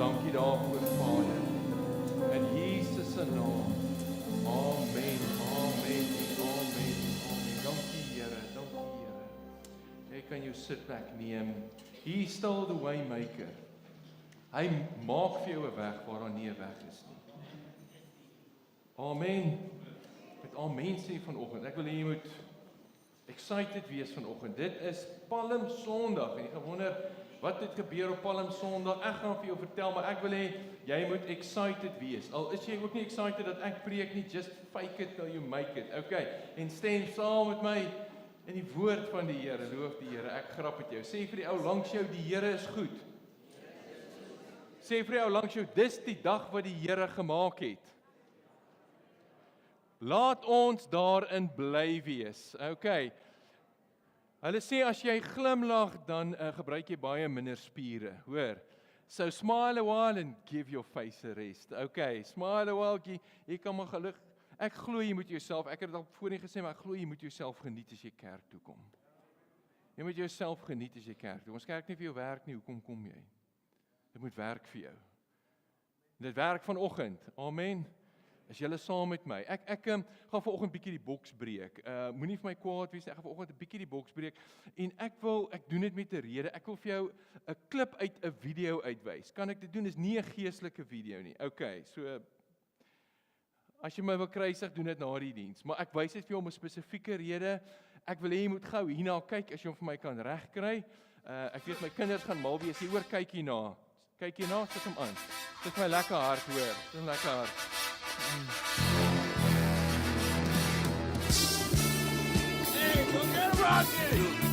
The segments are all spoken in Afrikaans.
dankie daarvoor, Vader. In Jesus se naam. Amen, amen, amen, amen. Dankie, Here, dankie, Here. Jy kan jou sitplek neem. Hier staan die waymaker. Hy maak vir jou 'n weg waar daar nie 'n weg is nie. Amen. Met amen sê vanoggend. Ek wil hê jy moet excited wees vanoggend. Dit is Palm Sondag. En jy gaan wonder, wat het gebeur op Palm Sondag? Ek gaan vir jou vertel, maar ek wil hê jy moet excited wees. Al is jy ook nie excited dat ek preek nie, just fake it till you make it. Okay, en stem saam met my in die woord van die Here. Loof die Here. Ek grap met jou. Sê vir die ou langs jou, die Here is goed. Sê vir die ou langs jou, dis die dag wat die Here gemaak het. Laat ons daarin bly wees. Okay. Hulle sê as jy glimlag, dan gebruik jy baie minder spiere, hoor. So smile a while and give your face a rest. Okay, smile a while, jy kan maar geluk. Ek glo jy moet jouself, ek het dit al voorheen gesê, maar ek glo jy moet jouself geniet as jy kerk toe kom. Jy moet jouself geniet as jy kerk toe. Ons kerk nie vir jou werk nie, hoekom kom jy? Dit moet werk vir jou. Dit werk vanoggend. Amen. Is julle saam met my? Ek gaan vanoggend bietjie die boks breek. Moenie vir my kwaad wees, ek gaan vanoggend 'n bietjie die boks breek en ek doen dit met 'n rede. Ek wil vir jou 'n klip uit 'n video uitwys. Kan ek dit doen? Dis nie 'n geestelike video nie. Okay, so as jy my wil kruisig, doen dit na die diens. Maar ek wys dit vir jou om 'n spesifieke rede. Ek wil hê jy moet gou hierna kyk as jy hom vir my kan regkry. Ek weet my kinders gaan mal wees. Hieroor kyk hierna. Kyk hierna, sit hom aan. Dit is my lekker hart, hoor. Dit is lekker hart. Hey, go get Rocky!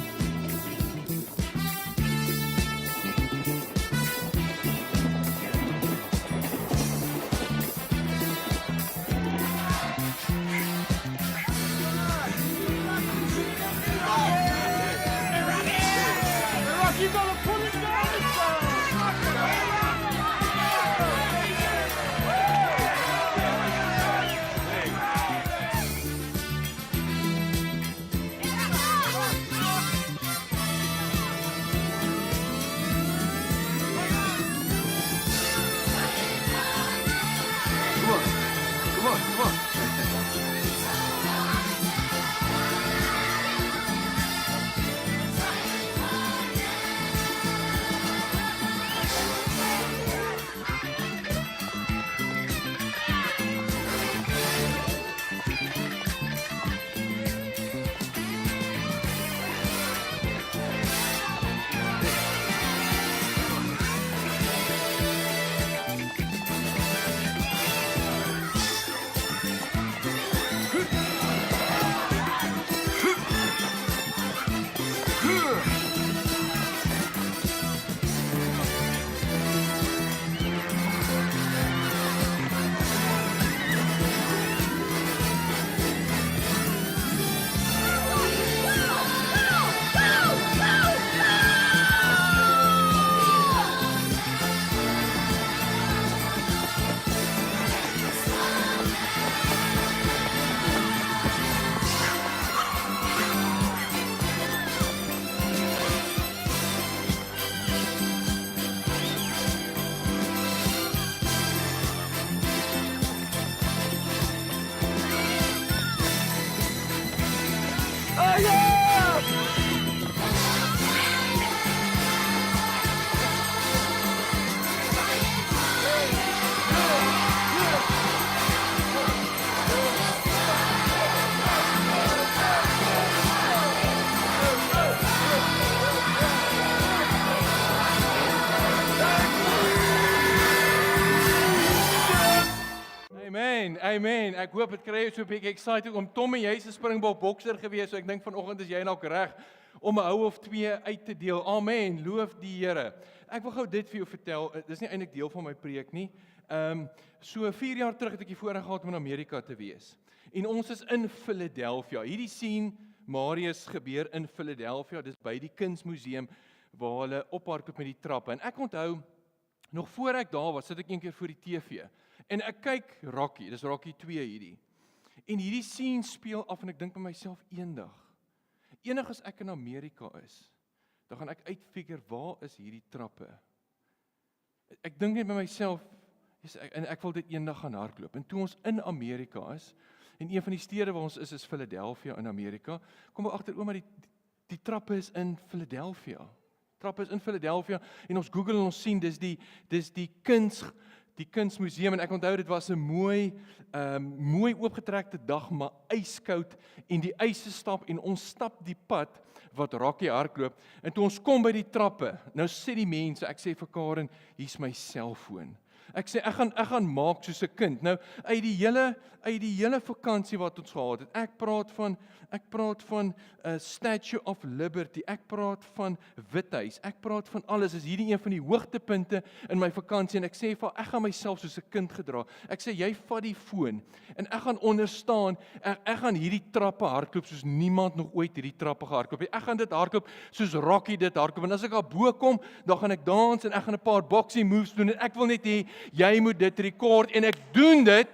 You gotta pull it down! Come on. Amen. Ek hoop dit kry jou so 'n bietjie excited om Tommy, jy's 'n Springbok bokser gewees, so ek dink vanoggend is jy nog reg om 'n hou of twee uit te deel. Amen. Loof die Here. Ek wil gou dit vir jou vertel. Dis nie eintlik deel van my preek nie. So 4 jaar terug het ek die voorreg gehad om in Amerika te wees. En ons is in Philadelphia. Hierdie scene Marius gebeur in Philadelphia. Dis by die Kunsmuseum waar hulle ophardloop met die trappe. En ek onthou nog voor ek daar was, sit ek een keer voor die TV. En ek kyk Rocky, dis Rocky 2 hierdie. En hierdie scene speel af en ek dink by myself eendag as ek in Amerika is, dan gaan ek uitfigure waar is hierdie trappe. Ek dink net by myself, en ek wil dit eendag gaan hardloop. En toe ons in Amerika is, en een van die stede waar ons is Philadelphia in Amerika, kom we agter, maar die trappe is in Philadelphia. Trappe is in Philadelphia, en ons Google en ons sien, dis die kunsmuseum, en ek onthou dit was 'n mooi oopgetrekte dag, maar yskoud, en die ys stap, en ons stap die pad wat Rocky hardloop, en toe ons kom by die trappe, nou sê die mense, ek sê vir Karen, hier's my selfoon. Ek sê, ek gaan maak soos 'n kind. Nou, uit die hele vakansie wat ons gehad het, ek praat van Statue of Liberty, ek praat van Withuis, ek praat van alles, is hierdie een van die hoogtepunte in my vakansie, en ek sê, ek gaan myself soos 'n kind gedra. Ek sê, jy vat die foon, en ek gaan onderstaan, ek gaan hierdie trappe hardloop, soos niemand nog ooit hierdie trappe gehardloop het. Ek gaan dit hardloop, soos Rocky dit hardloop, en as ek daar bo kom, dan gaan ek dans, en ek gaan 'n paar boxing moves doen, en ek wil net hê, jy moet dit rekord, en ek doen dit,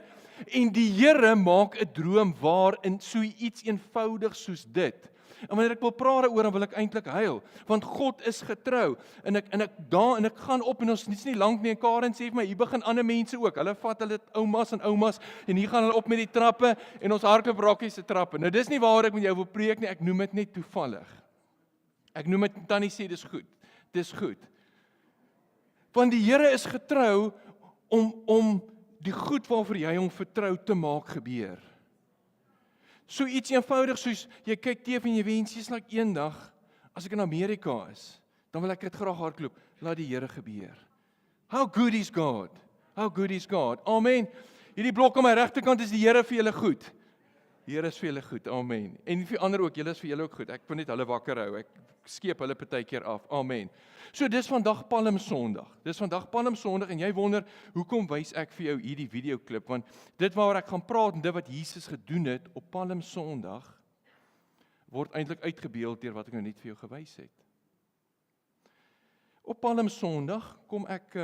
en die Here maak 'n droom waar in so iets eenvoudig soos dit. En wanneer ek wil praat daaroor, dan wil ek eintlik huil, want God is getrou, en ek gaan op, en ons is nie lank nie, en Karen sê vir my, hier begin ander mense ook, hulle vat hulle oumas, en hier gaan hulle op met die trappe, en ons hardloop Rocky se trappe. Nou dis nie waar ek met jou wil preek nie, ek noem dit net toevallig. Ek noem dit, Tannie sê, dis goed. Want die Here is getrou, om die goed waarvoor jy hom vertrou te maak gebeur. So iets eenvoudig soos, jy kyk TV en jy wens, jy's like eendag, as ek in Amerika is, dan wil ek dit graag hardloop, laat die Here gebeur. How good is God? How good is God? Amen. Hierdie blok aan my regterkant is die Here vir julle goed. Die Here is vir julle goed, amen. En vir ander ook, julle is vir julle ook goed. Ek wil net hulle wakker hou, ek skeep hulle partykeer af, amen. So dis vandag Palmsondag, en jy wonder, hoekom wys ek vir jou hierdie videoklip, want dit waaroor ek gaan praat, en dit wat Jesus gedoen het op Palmsondag, word eintlik uitgebeeld deur wat ek nou net vir jou gewys het. Op Palmsondag kom ek,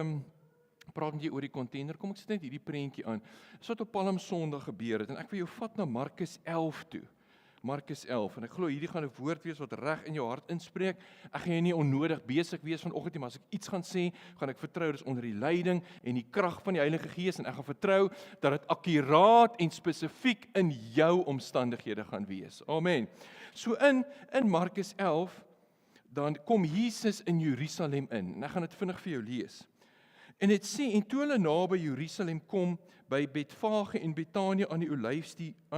praat met jy oor die container, kom ek sit net hierdie prentjie aan, is wat op Palmsondag gebeur het, en ek wil jou vat na Markus 11 toe. Markus 11, en ek glo hierdie gaan 'n woord wees wat reg in jou hart inspreek. Ek gaan jy nie onnodig besig wees vanoggend nie, maar as ek iets gaan sê, gaan ek vertrou dis onder die leiding en die krag van die Heilige Gees, en ek gaan vertrou dat dit akkuraat en spesifiek in jou omstandighede gaan wees. Amen. So in Markus 11, dan kom Jesus in Jerusalem in, en ek gaan dit vinnig vir jou lees. En dit sê, en toe hulle naby Jerusalem kom, by Betfage en Betanië aan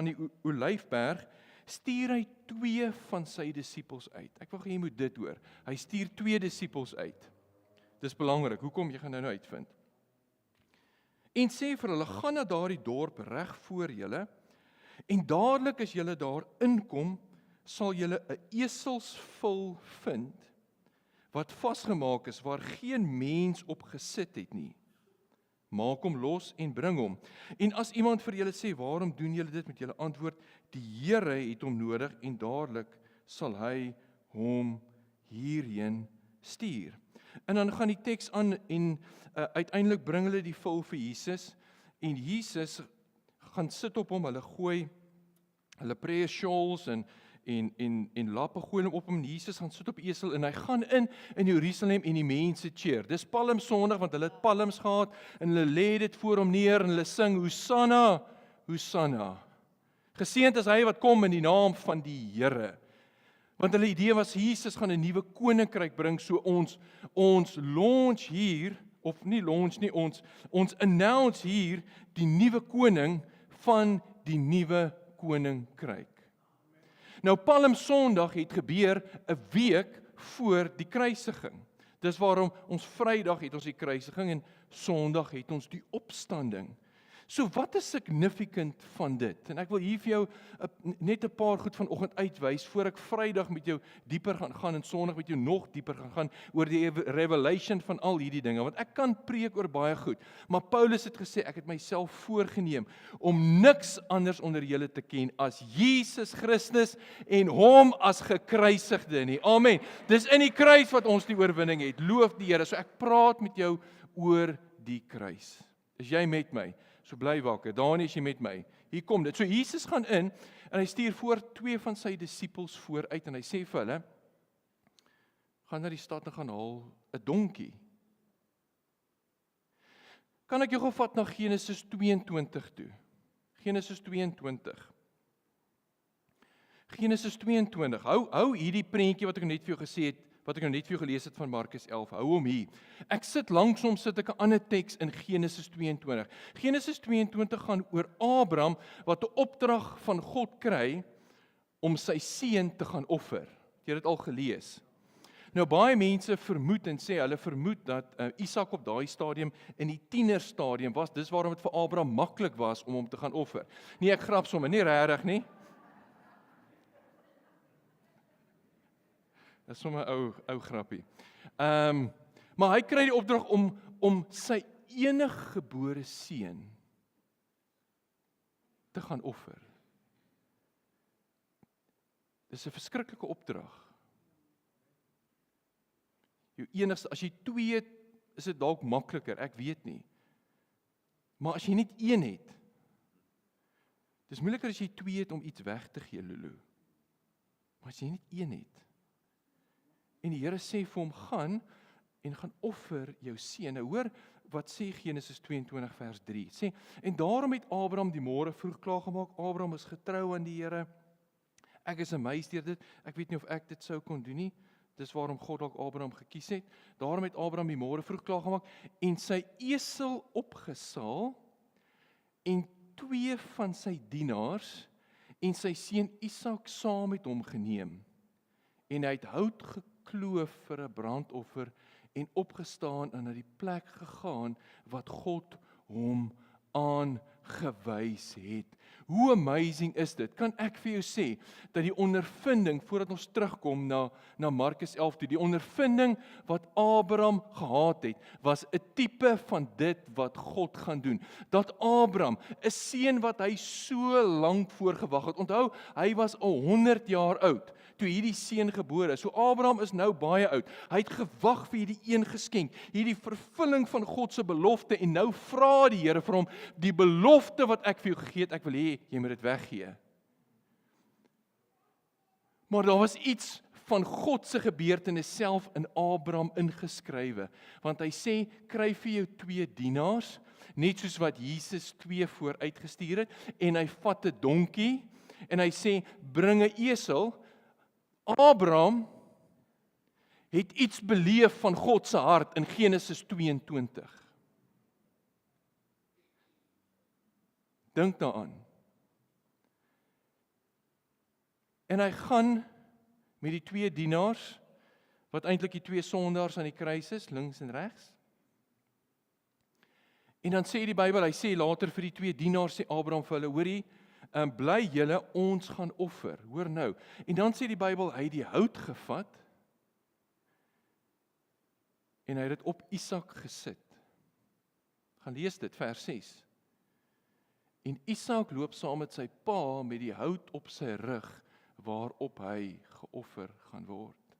die Olyfberg, stuur hy 2 van sy disippels uit. Ek wil jy moet dit hoor. Hy stuur 2 disippels uit. Dis belangrik. Hoekom? Jy gaan nou uitvind. En sê vir hulle, gaan na daardie dorp reg voor julle, en dadelik as julle daar inkom, sal julle 'n eselsvul vind, wat vasgemaak is, waar geen mens op gesit het nie. Maak hom los en bring hom. En as iemand vir julle sê, waarom doen julle dit, met julle antwoord, die Here het hom nodig, en dadelik sal hy hom hierheen stuur. En dan gaan die teks aan, en uiteindelik bring hulle die vul vir Jesus, en Jesus gaan sit op hom, hulle gooi hulle prayer shawls en lappe gooi hom op hom, en Jesus gaan sit op esel, en hy gaan in Jerusalem, en die mense cheer. Dis Palmsondag, want hulle het palms gehad, en hulle lê dit voor hom neer, en hulle sing, Hosanna, Hosanna. Geseënd is hy wat kom in die naam van die Here. Want hulle idee was, Jesus gaan 'n nuwe koninkryk bring, so ons launch hier, of nie launch nie, ons announce hier, die nuwe koning van die nuwe koninkryk. Nou Palmsondag het gebeur 'n week voor die kruisiging. Dis waarom ons Vrydag het ons die kruisiging, en Sondag het ons die opstanding. So wat is significant van dit? En ek wil hier vir jou net 'n paar goed vanoggend uitwys, voor ek Vrydag met jou dieper gaan en Sondag met jou nog dieper gaan oor die revelation van al hierdie dinge, want ek kan preek oor baie goed, maar Paulus het gesê, ek het myself voorgeneem om niks anders onder julle te ken as Jesus Christus en hom as gekruisigde nie. Amen. Dis in die kruis wat ons die oorwinning het. Loof die Here. So ek praat met jou oor die kruis. Is jy met my? So bly wakker. Danie, is jy met my? Hier kom dit. So Jesus gaan in, en hy stuur voor 2 van sy disippels vooruit, en hy sê vir hulle, gaan na die stad en gaan haal 'n donkie. Kan ek jou gou vat na Genesis 22 toe? Genesis 22. Genesis 22. Hou hierdie prentjie wat ek net vir jou gesê het, wat ek nou net vir jou gelees het van Markus 11. Hou hom hier. Ek sit langsom sit ek 'n ander teks in Genesis 22. Genesis 22 gaan oor Abraham wat 'n opdrag van God kry om sy seun te gaan offer. Het jy dit al gelees? Nou baie mense vermoed en sê hulle vermoed dat Isak op daai stadium in die tienerstadium was. Dis waarom dit vir Abraham maklik was om hom te gaan offer. Nee, ek grap sommer, nie regtig nie. Dis sommer 'n ou grappie. Maar hy kry die opdrag om sy eniggebore seun te gaan offer. Dis 'n verskriklike opdrag. Jou enigste, as jy 2 het, is dit dalk makliker, ek weet nie. Maar as jy net 1 het, dis moeiliker as jy 2 het om iets weg te gee, Lulu. Maar as jy net 1 het, en die Here sê vir hom, gaan offer jou seun. Nou hoor wat sê Genesis 22 vers 3. Sê, en daarom het Abraham die môre vroeg klaargemaak. Abraham is getrou aan die Here. Ek is amazed deur dit. Ek weet nie of ek dit sou kon doen nie. Dis waarom God dalk Abraham gekies het. Daarom het Abraham die môre vroeg klaargemaak en sy esel opgesaal en 2 van sy dienaars en sy seun Isak saam met hom geneem. En hy het hout gekloof vir 'n brandoffer en opgestaan en na die plek gegaan wat God hom aangewys het. Hoe amazing is dit? Kan ek vir jou sê dat die ondervinding, voordat ons terugkom na Markus 11 toe, die ondervinding wat Abraham gehad het, was 'n tipe van dit wat God gaan doen. Dat Abraham, 'n seun wat hy so lank voorgewag het. Onthou, hy was al 100 jaar oud toe hierdie seun gebore is. So Abraham is nou baie oud. Hy het gewag vir hierdie een geskenk, hierdie vervulling van God se belofte, en nou vra die Here vir hom, die belofte wat ek vir jou gegee het, ek wil hê jy moet dit weggee. Maar daar was iets van God se gebeurtenis self in Abraham ingeskrywe, want hy sê, kry vir jou 2 dienaars, net soos wat Jesus 2 vooruitgestuur het, en hy vat 'n donkie, en hy sê, bring 'n esel. Abraham het iets beleef van God se hart in Genesis 22. Dink daaraan. En hy gaan met die 2 dienaars, wat eintlik die 2 sondaars aan die kruis is, links en regs. En dan sê die Bybel, hy sê later vir die 2 dienaars, sê Abraham vir hulle, hoorie, bly julle, ons gaan offer. Hoor nou. En dan sê die Bybel, hy het die hout gevat, en hy het dit op Isak gesit. Gaan lees dit, vers 6. En Isak loop saam met sy pa met die hout op sy rug, waarop hy geoffer gaan word.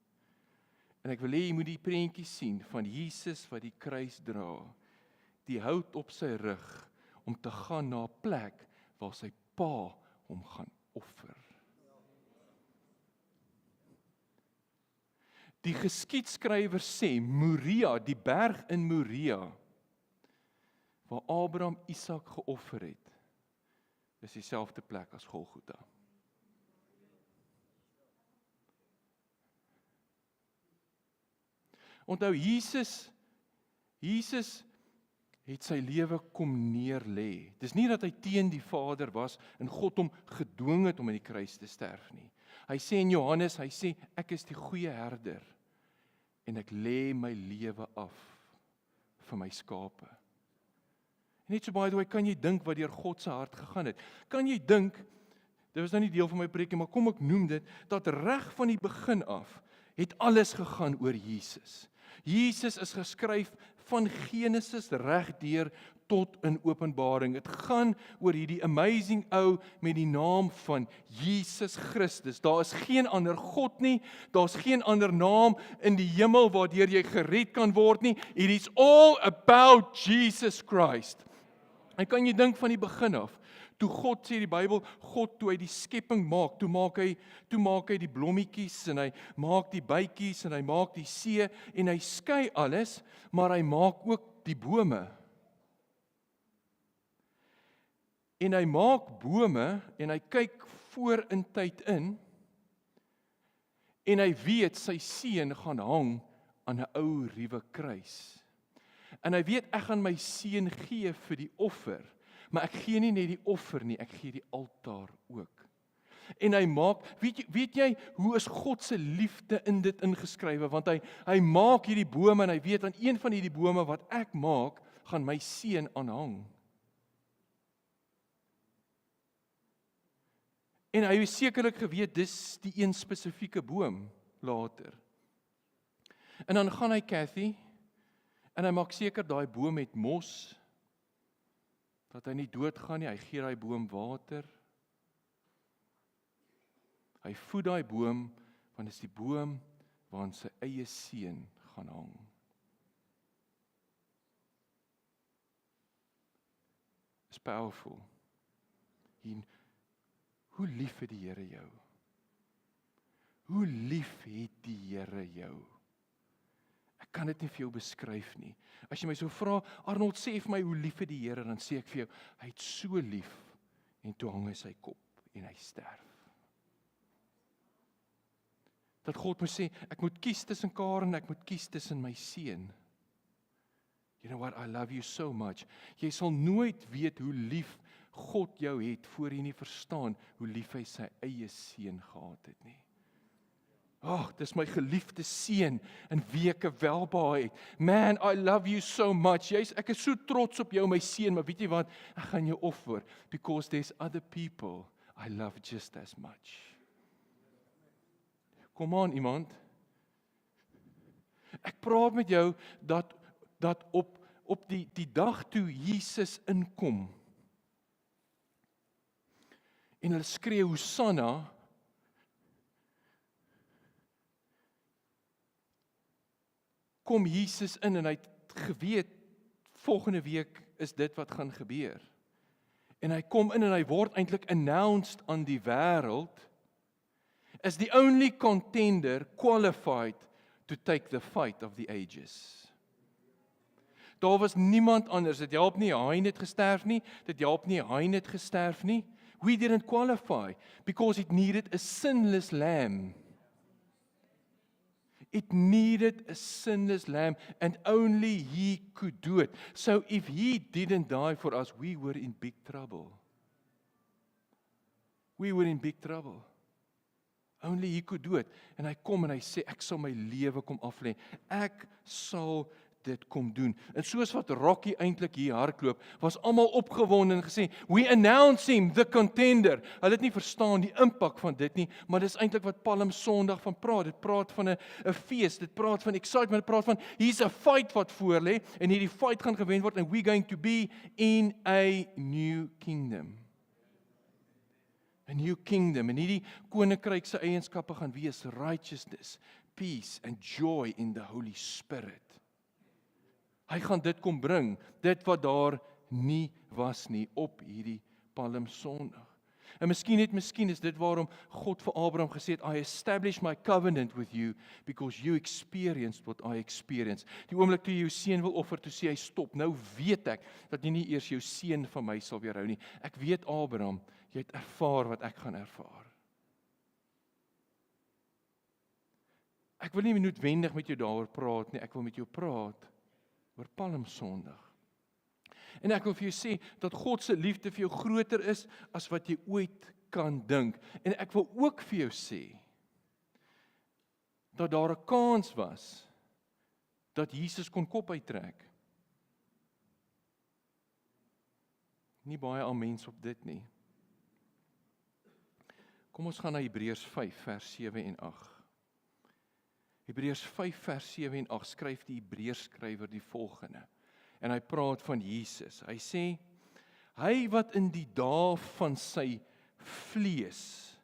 En ek wil hê jy moet die prentjie sien van Jesus wat die kruis dra, die hout op sy rug, om te gaan na 'n plek waar sy pa hom gaan offer. Die geskiedskrywer sê, Moria, die berg in Moria, waar Abraham Isak geoffer het, is dieselfde plek as Golgotha. Onthou, Jesus het sy lewe kom neerlê. Dis nie dat hy teen die Vader was en God hom gedwing het om aan die kruis te sterf nie. Hy sê in Johannes, hy sê, ek is die goeie herder en ek lê my lewe af vir my skape. Net so baie toe, kan jy dink wat deur God se hart gegaan het? Kan jy dink, dit was nou nie deel van my preekie, maar kom ek noem dit, dat reg van die begin af, het alles gegaan oor Jesus. Jesus is geskryf van Genesis reg deur tot in Openbaring. Dit gaan oor hierdie amazing ou met die naam van Jesus Christus. Daar is geen ander God nie, daar's geen ander naam in die hemel waardeur jy gered kan word nie. It is all about Jesus Christ. En kan jy dink van die begin af, toe God, sê die Bybel, God toe hy die skepping maak, toe maak hy die blommetjies en hy maak die bytjies en hy maak die see en hy skei alles, maar hy maak ook die bome. En hy maak bome en hy kyk voor in tyd in en hy weet sy seun gaan hang aan 'n ou ruwe kruis. En hy weet ek gaan my seun gee vir die offer, maar ek gee nie net die offer nie, ek gee die altaar ook. En hy maak, weet jy hoe is God se liefde in dit ingeskrywe, want hy maak hierdie bome en hy weet aan een van hierdie bome wat ek maak, gaan my seun aanhang. En hy het sekerlik geweet dis die een spesifieke boom later. En dan gaan hy Kathy en hy maak seker daai boom het mos, dat hy nie doodgaan nie, hy gee daai boom water. Hy voed daai boom, want dit is die boom waaraan sy eie seun gaan hang. It's powerful. Hoe lief het die Here jou? Hoe lief het die Here jou? Ek kan dit nie vir jou beskryf nie. As jy my so vra, Arnold, sê vir my hoe lief het die Here, dan sê ek vir jou, hy het so lief, en toe hang hy sy kop, en hy sterf. Dat God moet sê, ek moet kies tussen Karen, ek moet kies tussen my seun. You know what, I love you so much. Jy sal nooit weet hoe lief God jou het, voor jy nie verstaan, hoe lief hy sy eie seun gehad het nie. Ag, dis my geliefde seun, in wie ek welbehae het. Man, I love you so much. Ek is so trots op jou, my seun, maar weet jy wat, ek gaan jou offer, because there's other people I love just as much. Kom aan, iemand. Ek praat met jou, dat op die dag toe Jesus inkom, en hulle skree Hosanna, kom Jesus in en hy het geweet, volgende week is dit wat gaan gebeur. En hy kom in en hy word eintlik announced aan die wêreld, as the only contender qualified to take the fight of the ages. Daar was niemand anders, dit help nie, Hein het gesterf nie, dit help nie, Hein het gesterf nie. We didn't qualify, because it needed a sinless lamb. It needed a sinless lamb, and only he could do it. So if he didn't die for us, we were in big trouble. We were in big trouble. Only he could do it. En hy kom en hy sê, ek sal my lewe kom aflê. Ek sal dit kom doen. En soos wat Rocky eintlik hier hardloop, was almal opgewonde en gesê, we announce him, the contender. Hulle het nie verstaan die impak van dit nie, maar dis eintlik wat Palm Sondag van praat. Dit praat van 'n fees, dit praat van excitement, dit praat van, hier's 'n fight wat voor lê, en hierdie fight gaan gewen word, and we're going to be in a new kingdom. A new kingdom, en hierdie koninkryk se eienskappe gaan wees righteousness, peace and joy in the Holy Spirit. Hy gaan dit kom bring, dit wat daar nie was nie, op hierdie Palm Sondag. En miskien is dit waarom God vir Abraham gesê het, I establish my covenant with you, because you experienced what I experienced. Die oomblik toe jy jou seun wil offer, toe sê hy, stop, nou weet ek, dat jy nie eers jou seun van my sal weerhou nie. Ek weet, Abraham, jy het ervaar wat ek gaan ervaar. Ek wil nie noodwendig met jou daaroor praat nie, ek wil met jou praat oor Palm Sondag. En ek wil vir jou sê, dat God se liefde vir jou groter is, as wat jy ooit kan dink. En ek wil ook vir jou sê, dat daar 'n kans was, dat Jesus kon kop uittrek. Nie baie amens op dit nie. Kom ons gaan na Hebreërs 5 vers 7 en 8. Hebreërs 5 vers 7 en 8 skryf die Hebreërs skrywer die volgende. En hy praat van Jesus. Hy sê, hy wat in die dae van sy vlees.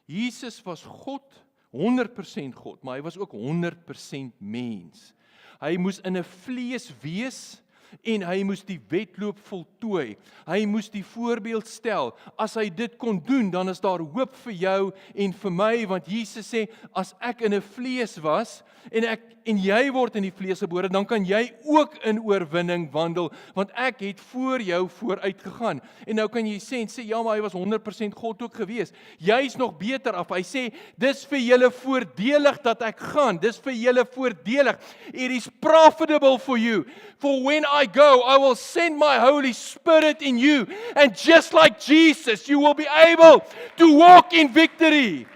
Jesus was God, 100% God, maar hy was ook 100% mens. Hy moes in 'n vlees wees, en hy moes die wedloop voltooi. Hy moes die voorbeeld stel. As hy dit kon doen, dan is daar hoop vir jou en vir my, want Jesus sê, as ek in 'n vlees was, en jy word in die vlees gebore, dan kan jy ook in oorwinning wandel, want ek het voor jou vooruit gegaan. En nou kan jy sê, ja, maar hy was 100% God ook gewees. Jy's nog beter af. Hy sê, dis vir julle voordelig dat ek gaan. Dis vir julle voordelig. It is profitable for you. For when I go, I will send my Holy Spirit in you. And just like Jesus, you will be able to walk in victory.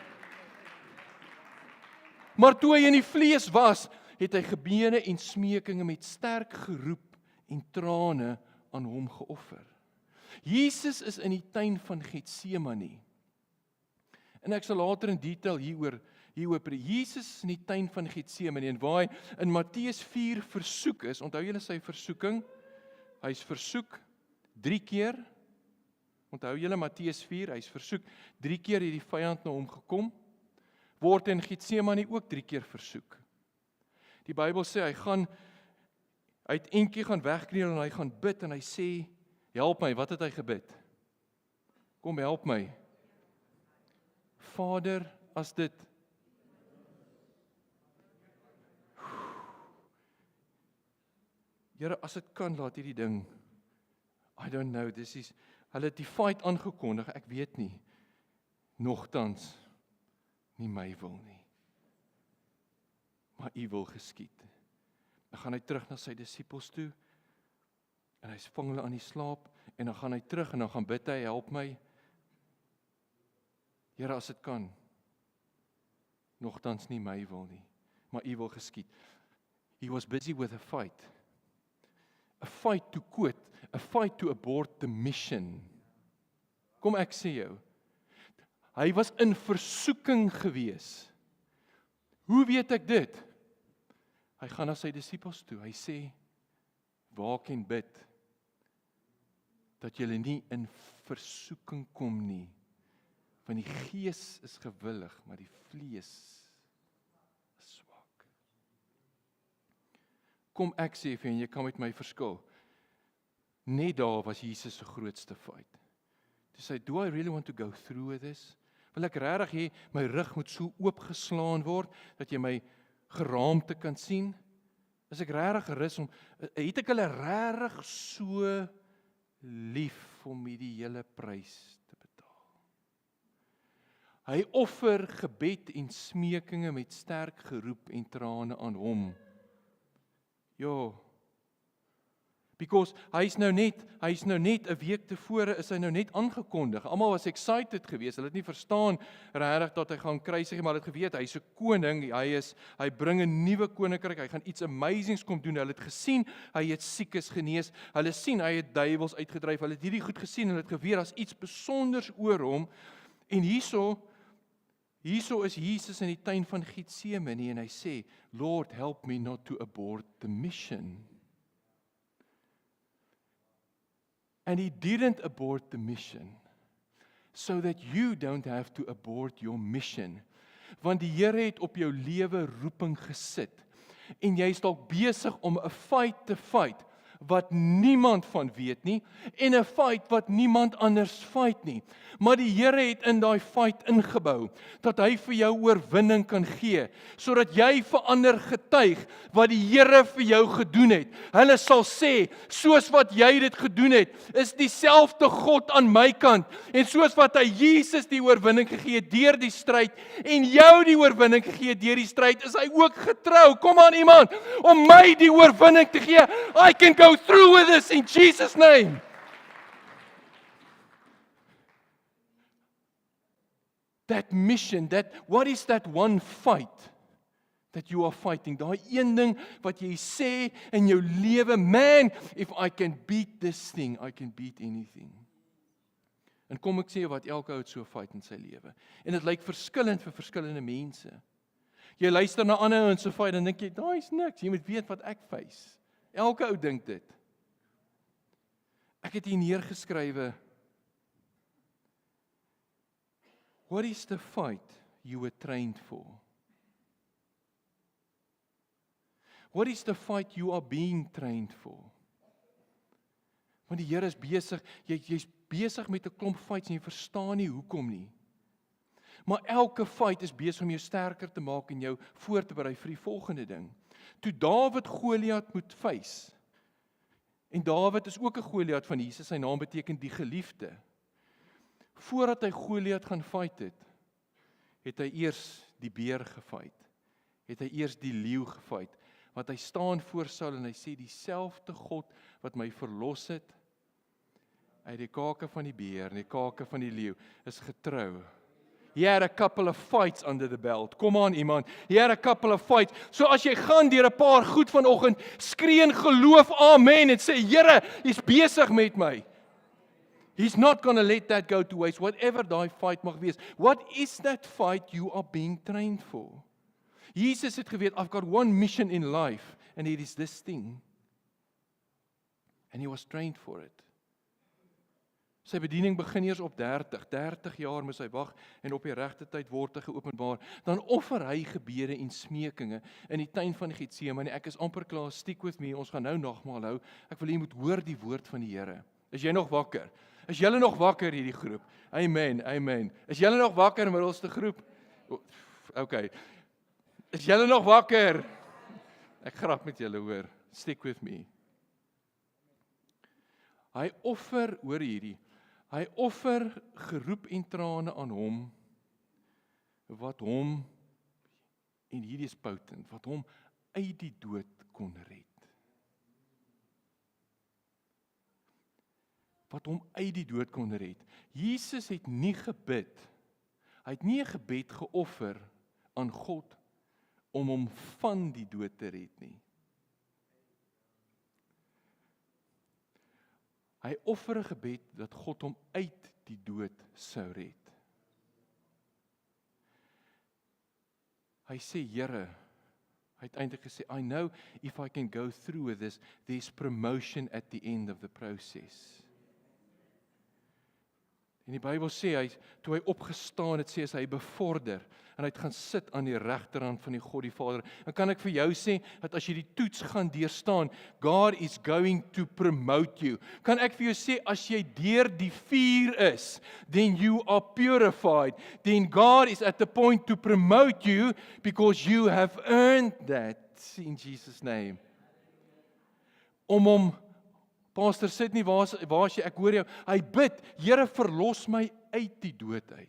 Maar toe hy in die vlees was, het hy gebene en smekinge met sterk geroep en trane aan hom geoffer. Jesus is in die tuin van Getsemane. En ek sal later in detail hieroor preek. Jesus is in die tuin van Getsemane en waar hy in Matteus 4 versoek is. Onthou julle sy versoeking? Hy is versoek 3 keer. Onthou julle Matteus 4, hy is versoek 3 keer het die vyand na hom gekom. Word in Getsemane ook 3 keer versoek. Die Bybel sê hy het eendag gaan wegkniel en hy gaan bid en hy sê, help my, wat het hy gebid? Kom help my. Vader, as dit Here, as dit kan, laat hierdie ding, I don't know, hulle het die fight aangekondig, ek weet nie, nogtans, nie my wil nie, maar u wil geskied. Dan gaan hy terug na sy disippels toe, en hy vang hulle aan die slaap, en dan gaan hy terug, en dan gaan bid hy, help my, Here, as dit kan, nogtans nie my wil nie, maar u wil geskied. He was busy with a fight to quit, a fight to abort the mission. Kom ek sê jou, hy was in versoeking gewees. Hoe weet ek dit? Hy gaan na sy disippels toe, hy sê, waak en bid, dat julle nie in versoeking kom nie, want die gees is gewillig, maar die vlees is swak. Kom ek sê vir jy kan met my verskil. Net daar was Jesus se grootste fight. Toe sê, do I really want to go through with this? Wil ek regtig hê my rug moet so oopgeslaan word dat jy my geraamte kan sien? Is ek regtig gerus het ek hulle regtig so lief om die hele prys te betaal? Hy offer gebed en smekinge met sterk geroep en trane aan hom. Ja, because hy's nou net 'n week tevore is hy nou net aangekondig. Almal was excited geweest. Hulle het nie verstaan regtig dat hy gaan kruisig, maar hulle het geweet hy's 'n koning. Hy bring 'n nuwe koninkryk. Hy gaan iets amazings kom doen. Hulle het gesien hy het siekes genees. Hulle sien hy het duiwels uitgedryf. Hulle het hierdie goed gesien en hulle het geweet daar's iets besonders oor hom. En hierso is Jesus in die tuin van Getsemane en hy sê, Lord, help me not to abort the mission. And he didn't abort the mission, so that you don't have to abort your mission. Want die Here het op jou lewe roeping gesit, en jy is dalk besig om 'n fight te fight, wat niemand van weet nie, en 'n fight wat niemand anders fight nie. Maar die Here het in daai fight ingebou, dat hy vir jou oorwinning kan gee, sodat jy vir ander getuig, wat die Here vir jou gedoen het. Hulle sal sê, soos wat jy dit gedoen het, is dieselfde God aan my kant, en soos wat hy Jesus die oorwinning gegee het deur die stryd, en jou die oorwinning gegee het deur die stryd, is hy ook getrou, kom aan iemand, om my die oorwinning te gee. I can go through with this in Jesus' name. That mission, what is that one fight that you are fighting? Daai een ding wat jy sê in jou lewe, man, if I can beat this thing, I can beat anything. En kom ek sê wat elke ou het so fight in sy lewe. En dit lyk verskillend vir verskillende mense. Jy luister na ander ouens se fight en dink jy, daai is niks, jy moet weet wat ek face. Elke ou dink dit. Ek het hier neergeskrywe, what is the fight you were trained for? What is the fight you are being trained for? Want die Here is besig, jy's besig met 'n klomp fights en jy verstaan nie hoekom nie. Maar elke fight is besig om jou sterker te maak en jou voor te berei vir die volgende ding. Toe Dawid Goliat moet face, en Dawid is ook 'n Goliat van Jesus, sy naam beteken die geliefde. Voordat hy Goliat gaan fight het hy eers die beer gefight. Het hy eers die leeu gefight. Want hy staan voor Saul en hy sê, dieselfde God wat my verlos het uit die kake van die beer en die kake van die leeu, is getrou. He had a couple of fights under the belt. Kom aan iemand. He had a couple of fights. So as jy gaan deur 'n paar goed vanoggend, skree in geloof amen en sê, Here, Hy's besig met my. He's not going to let that go to waste, whatever thy fight mag wees. What is that fight you are being trained for? Jesus het geweet, I've got one mission in life, and it is this thing. And he was trained for it. Sy bediening begin eers op 30 jaar moes hy wag, en op die regte tyd word hy geopenbaar. Dan offer hy gebede en smekinge in die tuin van Getsemane. Ek is amper klaar, stick with me, ons gaan nou nagmaal hou. Ek wil jy moet hoor die woord van die Here. Is jy nog wakker? Is julle nog wakker hierdie groep? Amen, amen. Is julle nog wakker middelste groep? Okay. Is julle nog wakker? Ek grap met julle, hoor. Stick with me. Hy offer, hoor hierdie, hy offer geroep en trane aan hom, wat hom, en hierdie is potent, wat hom uit die dood kon red. Wat hom uit die dood kon red. Jesus het nie gebid, hy het nie 'n gebed geoffer aan God, om hom van die dood te red nie. Hy offer 'n gebed dat God hom uit die dood sou red. Hy sê, Here, hy het eintlik gesê, I know if I can go through with this, there's promotion at the end of the process. En die Bybel sê, toe hy opgestaan het, sê hy bevorder, en hy het gaan sit aan die regterhand van die God die Vader. En kan ek vir jou sê, dat as jy die toets gaan deurstaan, God is going to promote you. Kan ek vir jou sê, as jy deur die vuur is, then you are purified. Then God is at the point to promote you, because you have earned that, in Jesus' name. Om hom, Pastor Sydney, waar is jy? Ek hoor jou. Hy bid, Here, verlos my uit die dood uit.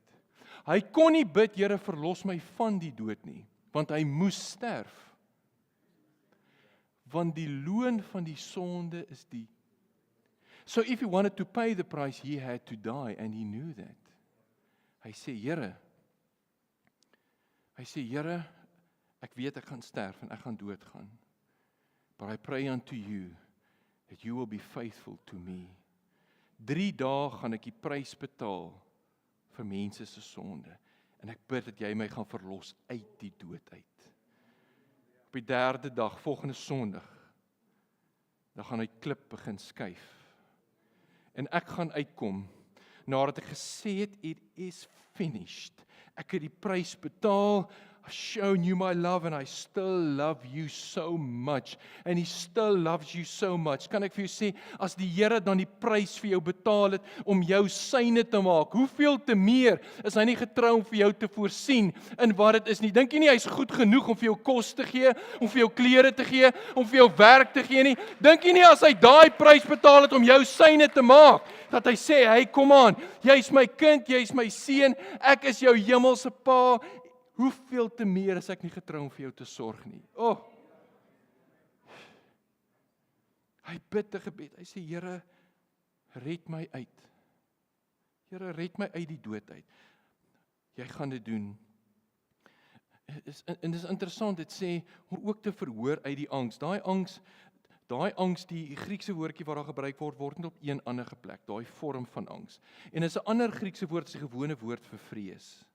Hy kon nie bid, Here, verlos my van die dood nie, want hy moes sterf. Want die loon van die sonde is die. So if he wanted to pay the price, he had to die, and he knew that. Hy sê, Here, ek weet ek gaan sterf en ek gaan doodgaan. But I pray unto you, that you will be faithful to me. 3 dae gaan ek die prys betaal vir mense se sonde. En ek bid dat jy my gaan verlos uit die dood uit. Op die 3de dag, volgende Sondag, dan gaan hy klip begin skuif. En ek gaan uitkom, nadat ek gesê het, it is finished. Ek het die prys betaal, I've shown you my love and I still love you so much. And He still loves you so much. Kan ek vir jou sê, as die Here dan die prys vir jou betaal het om jou syne te maak, hoeveel te meer is Hy nie getrou om vir jou te voorsien in wat dit is nie. Dink jy nie Hy's goed genoeg om vir jou kos te gee, om vir jou klere te gee, om vir jou werk te gee nie? Dink jy nie as Hy daai prys betaal het om jou syne te maak, dat Hy sê, hey, kom aan, jy's my kind, jy's my seun, ek is jou hemelse Pa, hoeveel te meer is ek nie getrou om vir jou te sorg nie. Hy bid 'n gebed, hy sê, Here, red my uit. Here, red my uit die dood uit. Jy gaan dit doen. En dis interessant, dit sê, om ook te verhoor uit die angs. Daai angs, die Griekse woordjie wat daar gebruik word, word net op een ander geplek, daai vorm van angs. En is 'n ander Griekse woord, is 'n gewone woord vir vrees.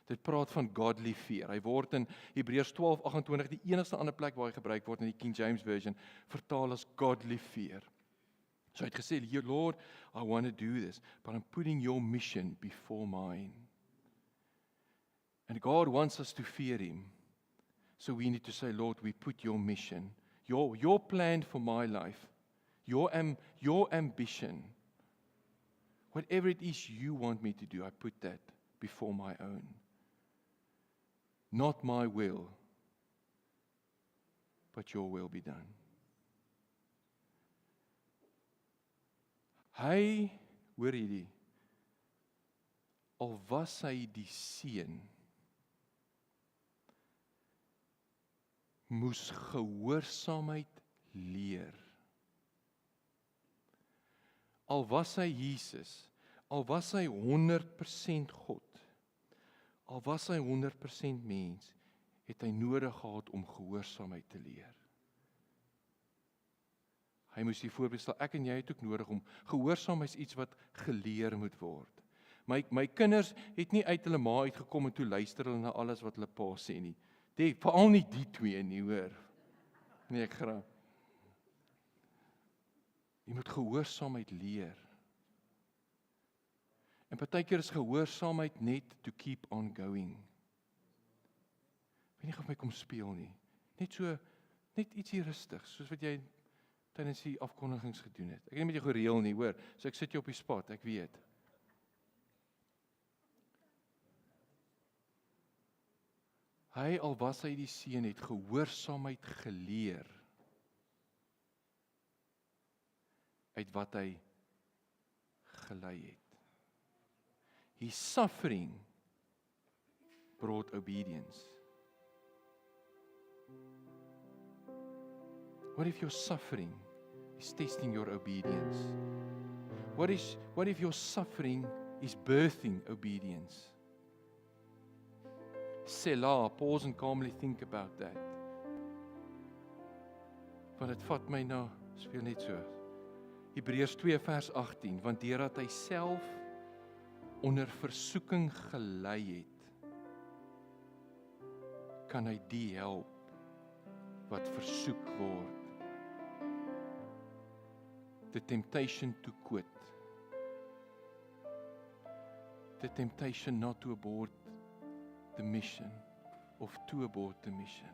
Dit praat van godly fear. Hy word in Hebreërs 12:28, die enigste ander plek waar hy gebruik word in die King James Version, vertaal as godly fear. So hy het gesê, Lord, I want to do this, but I'm putting your mission before mine. And God wants us to fear Him. So we need to say, Lord, we put your mission, your plan for my life your ambition, whatever it is you want me to do, I put that before my own. Not my will, but your will be done. Hy, hoor hierdie, al was hy die seun, moes gehoorsaamheid leer. Al was hy Jesus, al was hy 100% God, al was hy 100% mens, het hy nodig gehad om gehoorsaamheid te leer. Hy moes die voorbeeld stel, ek en jy het ook nodig om, gehoorsaam is iets wat geleer moet word. My kinders het nie uit hulle ma uitgekom en toe luister hulle na alles wat hulle pa sê nie. Veral nie die twee nie, hoor. Nee, ek grap. Jy moet gehoorsaamheid leer. En partykeer is gehoorsaamheid net to keep on going. Ek weet nie of my kom speel nie. Net ietsie rustig, soos wat jy tydens die afkondigings gedoen het. Ek het nie met jou gereël nie, hoor. So ek sit jou op die spot, ek weet. Hy, al was hy die seun, het gehoorsaamheid geleer uit wat hy gelei het. His suffering brought obedience. What if your suffering is testing your obedience? What if your suffering is birthing obedience? Selah, pause and calmly think about that. Want het vat my na, speel net so. Hebreërs 2 vers 18, want deurdat hy self onder versoeking gelei het, kan hy die help wat versoek word. The temptation to quit. The temptation not to abort the mission, of to abort the mission.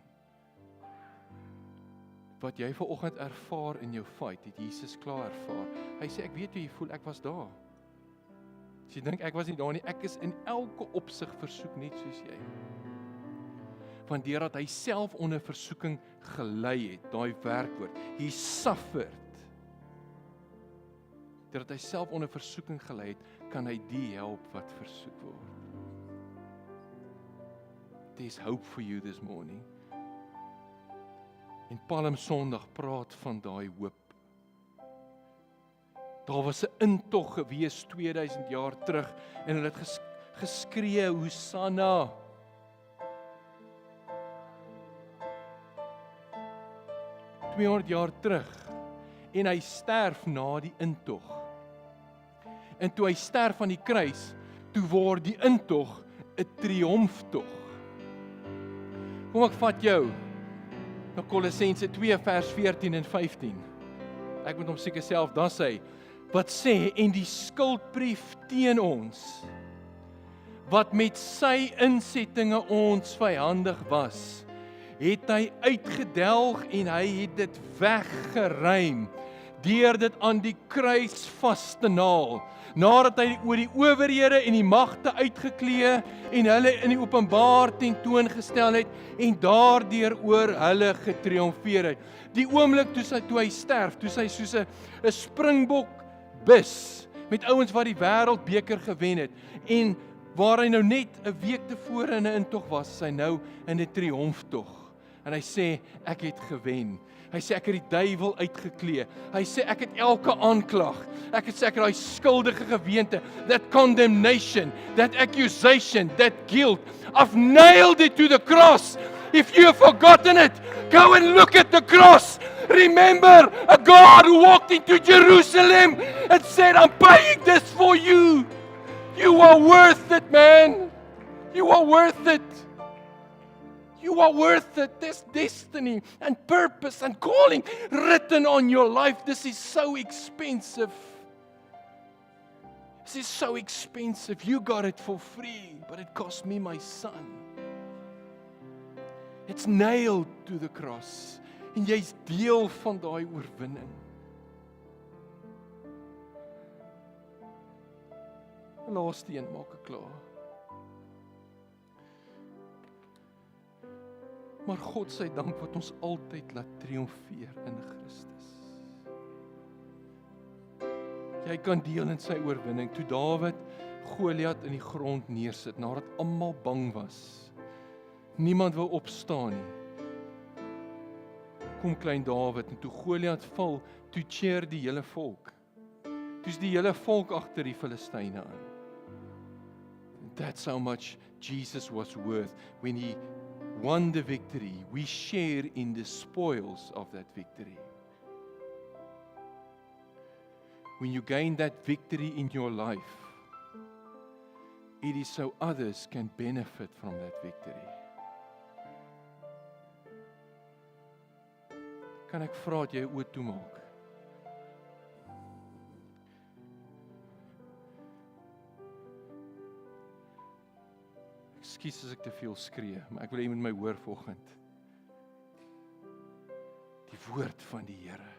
Wat jy vanoggend ervaar in jou fight, het Jesus klaar ervaar. Hy sê, ek weet hoe jy voel, ek was daar. As jy dink, ek was nie daar nie, ek is in elke opsig versoek net soos jy. Want deurdat hy self onder versoeking gelei het, daai werkwoord, he suffered. Deurdat hy self onder versoeking gelei het, kan hy die help wat versoek word. There's hope for you this morning. En Palm Sondag praat van daai hoop. Daar was 'n intog gewees 2000 jaar terug en hulle het geskree Hosanna. Jaar terug en hy sterf na die intog. En toe hy sterf aan die kruis, toe word die intog 'n triomftog. Kom ek vat jou na Kolossense 2 vers 14 en 15. Ek moet hom seker self dan sê, wat sê, en die skuldbrief teen ons, wat met sy insettinge ons vyandig was, het hy uitgedelg en hy het dit weggeruim, deur dit aan die kruis vas te naal, nadat hy oor die owerhede en die magte uitgeklee en hulle in die openbaar tentoongestel het en daardeur oor hulle getriomfeer het. Die oomblik toe hy sterf, toe hy soos 'n springbok bus met ouens wat die wêreldbeker gewen het en waar hy nou net 'n week tevore in 'n intog was, is hy nou in 'n triomftog. En hy sê, ek het gewen. Hy sê, ek het die duiwel uitgeklee. Hy sê, ek het elke aanklag. Ek het daai skuldige gewete, that condemnation, that accusation, that guilt. I've nailed it to the cross. If you have forgotten it, go and look at the cross. Remember a God who walked into Jerusalem and said, I'm paying this for you. You are worth it, man. You are worth it. You are worth it. There's destiny and purpose and calling written on your life. This is so expensive. This is so expensive. You got it for free, but it cost me my son. It's nailed to the cross. En jy's deel van daai oorwinning. Laaste een maak ek klaar. Maar God sy dank wat ons altyd laat triomfeer in Christus. Jy kan deel in sy oorwinning. Toe Dawid Goliat in die grond neersit, nadat almal bang was. Niemand wou opstaan nie. Kom klein Dawid, en toe Goliat val, toe cheer die hele volk. Toe's die hele volk agter die Filistyne aan. That's how much Jesus was worth. When he won the victory, we share in the spoils of that victory. When you gain that victory in your life, it is so others can benefit from that victory. Kan ek vra dat jy oë toemaak? Ekskuus as ek te veel skree, maar ek wil hê jy moet my hoor vanoggend. Die woord van die Here.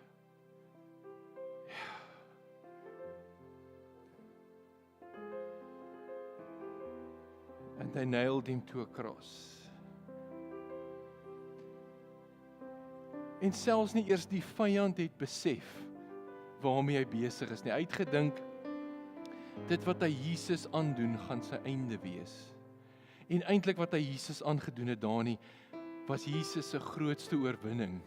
And they nailed him to a cross. En selfs nie eers die vyand het besef waarmee hy besig is nie. Hy het gedink dit wat hy Jesus aandoen gaan sy einde wees. En eintlik wat hy Jesus aangedoen het daarin was Jesus se grootste oorwinning.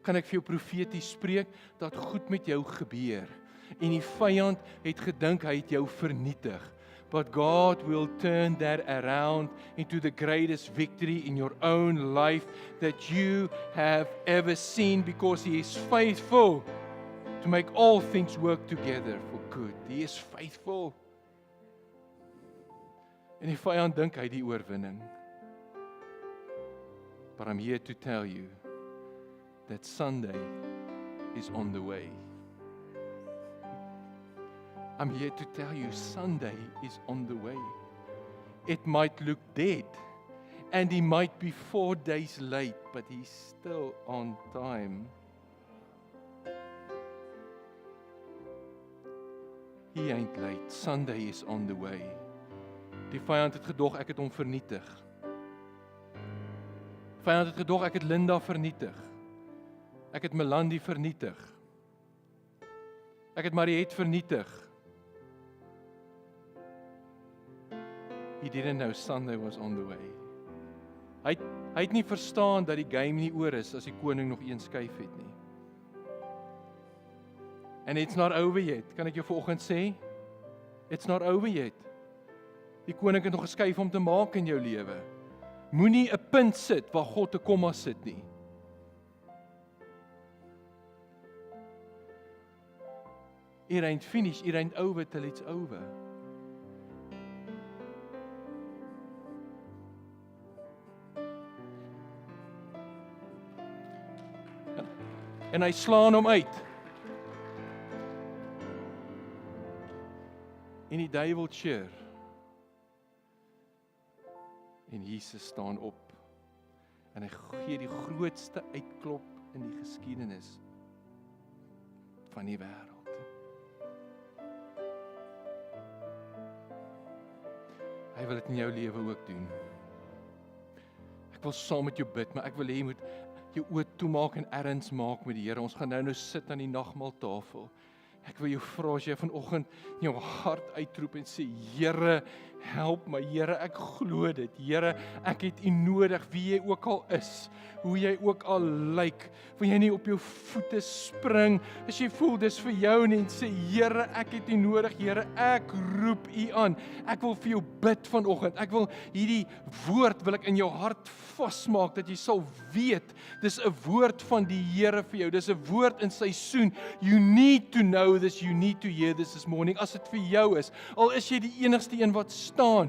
Kan ek vir jou profeties spreek dat goed met jou gebeur en die vyand het gedink hy het jou vernietig. But God will turn that around into the greatest victory in your own life that you have ever seen, because He is faithful to make all things work together for good. He is faithful. En die vyand dink hy die oorwinning. But I'm here to tell you that Sunday is on the way. I'm here to tell you Sunday is on the way. It might look dead and he might be 4 days late, but he's still on time. He ain't late. Sunday is on the way. Die vyand het gedog ek het hom vernietig. Die vyand het gedog ek het Linda vernietig. Ek het Melanie vernietig. Ek het Mariette vernietig. He didn't know Sunday was on the way. Hy het nie verstaan dat die game nie oor is as die koning nog een skuif het nie. And it's not over yet. Kan ek jou vanoggend sê? It's not over yet. Die koning het nog 'n skuif om te maak in jou lewe. Moenie 'n punt sit waar God 'n komma sit nie. It ain't finished, it ain't over till it's over. En hy slaan hom uit. En die duiwel cheer. En Jesus staan op. En hy gee die grootste uitklop in die geskiedenis van die wêreld. Hy wil dit in jou lewe ook doen. Ek wil saam met jou bid, maar ek wil hê jy moet jou oë toemaak en erns maak met die Here. Ons gaan nou sit aan die nagmaaltafel. Ek wil jou vra as jy vanoggend in jou hart uitroep en sê, Here, help my. Here, ek glo dit. Here, ek het U nodig, wie jy ook al is, hoe jy ook al lyk. Wil jy nie op jou voete spring as jy voel dis vir jou nie en sê, Here, ek het U nodig. Here, ek roep U aan. Ek wil vir jou bid vanoggend. Ek wil hierdie woord wil ek in jou hart vasmaak dat jy sal weet dis 'n woord van die Here vir jou. Dis 'n woord in seisoen. You need to know this, you need to hear this morning. As dit vir jou is, al is jy die enigste een wat staan